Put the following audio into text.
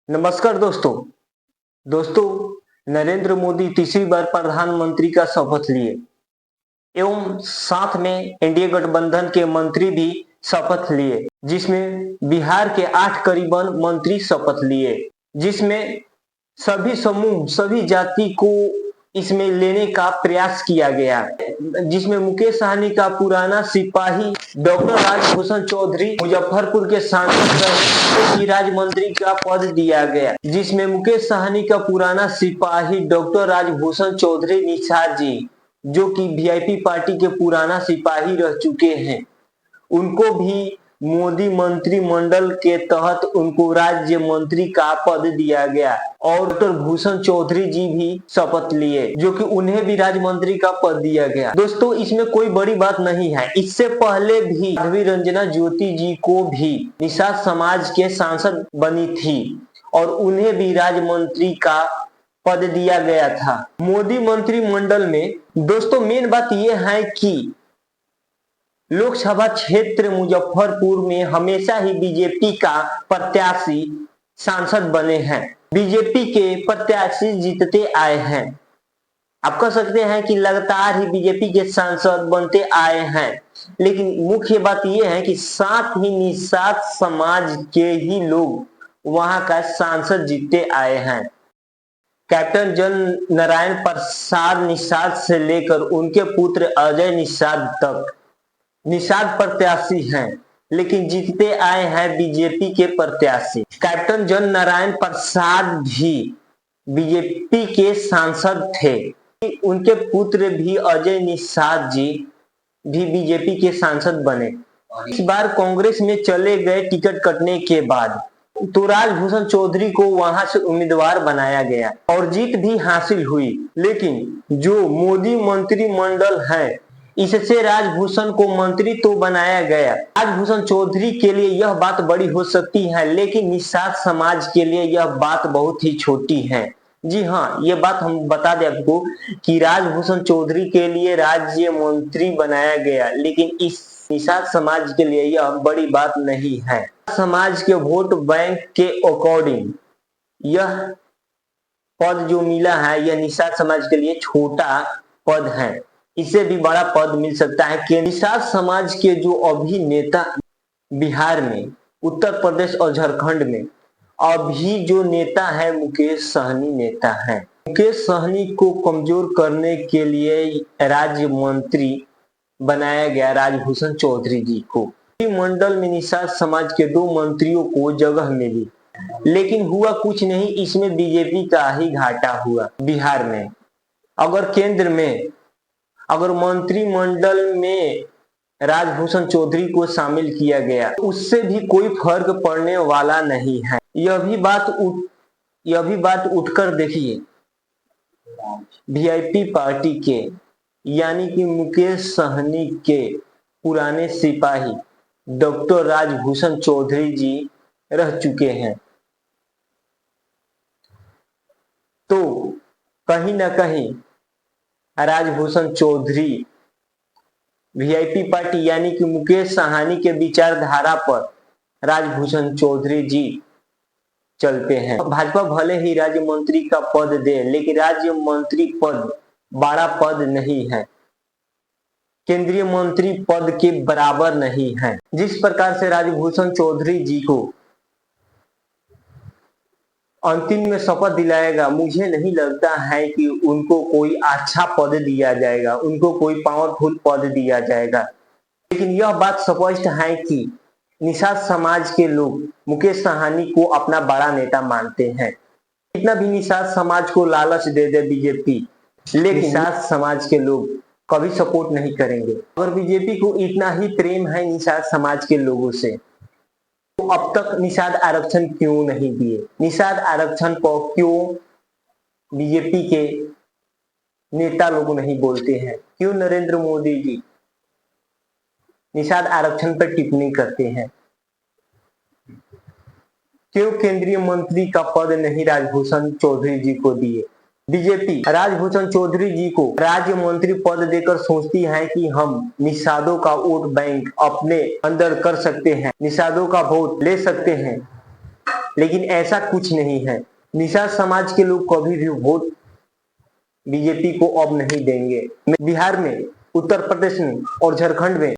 नमस्कार दोस्तों। नरेंद्र मोदी तीसरी बार प्रधानमंत्री का शपथ लिए एवं साथ में एनडीए गठबंधन के मंत्री भी शपथ लिए, जिसमें बिहार के 8 करीबन मंत्री शपथ लिए, जिसमें सभी समूह सभी जाति को इसमें लेने का प्रयास किया गया, जिसमें मुकेश सहनी का पुराना सिपाही डॉक्टर राजभूषण चौधरी मुजफ्फरपुर के सांसद रहे राज्य मंत्री का पद दिया गया, जिसमें मुकेश सहनी का पुराना सिपाही डॉक्टर राजभूषण चौधरी निषाद जी, जो कि वीआईपी पार्टी के पुराना सिपाही रह चुके हैं, उनको भी मोदी मंत्रिमंडल के तहत उनको राज्य मंत्री का पद दिया गया और डॉक्टर भूषण चौधरी जी भी शपथ लिए, जो कि उन्हें भी राज्य मंत्री का पद दिया गया। दोस्तों, इसमें कोई बड़ी बात नहीं है। इससे पहले भी साध्वी रंजना ज्योति जी को भी निषाद समाज के सांसद बनी थी और उन्हें भी राज्य मंत्री का पद दिया गया था मोदी मंत्रिमंडल में। दोस्तों, मेन बात यह है कि लोकसभा क्षेत्र मुजफ्फरपुर में हमेशा ही बीजेपी का प्रत्याशी सांसद बने हैं। बीजेपी के प्रत्याशी जीतते आए हैं। आप कह सकते हैं कि लगातार ही बीजेपी के सांसद बनते आए हैं, लेकिन मुख्य बात यह है कि साथ ही निषाद समाज के ही लोग वहां का सांसद जीतते आए हैं। कैप्टन जन नारायण प्रसाद निषाद से लेकर उनके पुत्र अजय निषाद तक निषाद प्रत्याशी हैं, लेकिन जीतते आए हैं बीजेपी के प्रत्याशी। कैप्टन जन नारायण प्रसाद भी बीजेपी के सांसद थे, उनके पुत्र भी अजय निषाद जी भी बीजेपी के सांसद बने। इस बार कांग्रेस में चले गए टिकट कटने के बाद तो राजभूषण चौधरी को वहां से उम्मीदवार बनाया गया और जीत भी हासिल हुई, लेकिन जो मोदी मंत्रिमंडल है इससे राजभूषण को मंत्री तो बनाया गया। राजभूषण चौधरी के लिए यह बात बड़ी हो सकती है, लेकिन निषाद समाज के लिए यह बात बहुत ही छोटी है। जी हाँ, ये बात हम बता दें आपको कि राजभूषण चौधरी के लिए राज्य मंत्री बनाया गया, लेकिन इस निषाद समाज के लिए यह बड़ी बात नहीं है। समाज के वोट बैंक के अकॉर्डिंग यह पद जो मिला है, यह निषाद समाज के लिए छोटा पद है। इससे भी बड़ा पद मिल सकता है कि निषाद समाज के जो अभी नेता बिहार में, उत्तर प्रदेश और झारखंड में अभी जो नेता है मुकेश सहनी नेता है। मुकेश सहनी को कमजोर करने के लिए राज्य मंत्री बनाया गया राजभूषण चौधरी जी को। मंडल में निषाद समाज के 2 मंत्रियों को जगह मिली, लेकिन हुआ कुछ नहीं। इसमें बीजेपी का ही घाटा हुआ। बिहार में अगर मंत्रिमंडल में राजभूषण चौधरी को शामिल किया गया, उससे भी कोई फर्क पड़ने वाला नहीं है। यह भी बात उठकर देखिए, वीआईपी पार्टी के यानी कि मुकेश सहनी के पुराने सिपाही डॉक्टर राजभूषण चौधरी जी रह चुके हैं, तो कहीं ना कहीं राजभूषण चौधरी वीआईपी पार्टी यानी कि मुकेश सहनी के विचारधारा पर राजभूषण चौधरी जी चलते हैं। भाजपा भले ही राज्य मंत्री का पद दे, लेकिन राज्य मंत्री पद बड़ा पद नहीं है, केंद्रीय मंत्री पद के बराबर नहीं है। जिस प्रकार से राजभूषण चौधरी जी को अंतिम में शपथ दिलाएगा, मुझे नहीं लगता है कि उनको कोई अच्छा पद दिया जाएगा, उनको कोई पावरफुल पद दिया जाएगा। लेकिन यह बात स्पष्ट है कि निषाद समाज के लोग मुकेश सहनी को अपना बड़ा नेता मानते हैं। इतना भी निषाद समाज को लालच दे दे बीजेपी, लेकिन निषाद समाज के लोग कभी सपोर्ट नहीं करेंगे। अगर बीजेपी को इतना ही प्रेम है निषाद समाज के लोगों से, तो अब तक निषाद आरक्षण क्यों नहीं दिए? निषाद आरक्षण को क्यों बीजेपी के नेता लोग नहीं बोलते हैं? क्यों नरेंद्र मोदी जी निषाद आरक्षण पर टिप्पणी करते हैं? क्यों केंद्रीय मंत्री का पद नहीं राजभूषण चौधरी जी को दिए? बीजेपी राजभूषण चौधरी जी को राज्य मंत्री पद देकर सोचती है कि हम निषादों का वोट बैंक अपने अंदर कर सकते हैं, निषादों का वोट ले सकते हैं, लेकिन ऐसा कुछ नहीं है। निषाद समाज के लोग कभी भी वोट बीजेपी को अब नहीं देंगे। बिहार में, उत्तर प्रदेश में और झारखंड में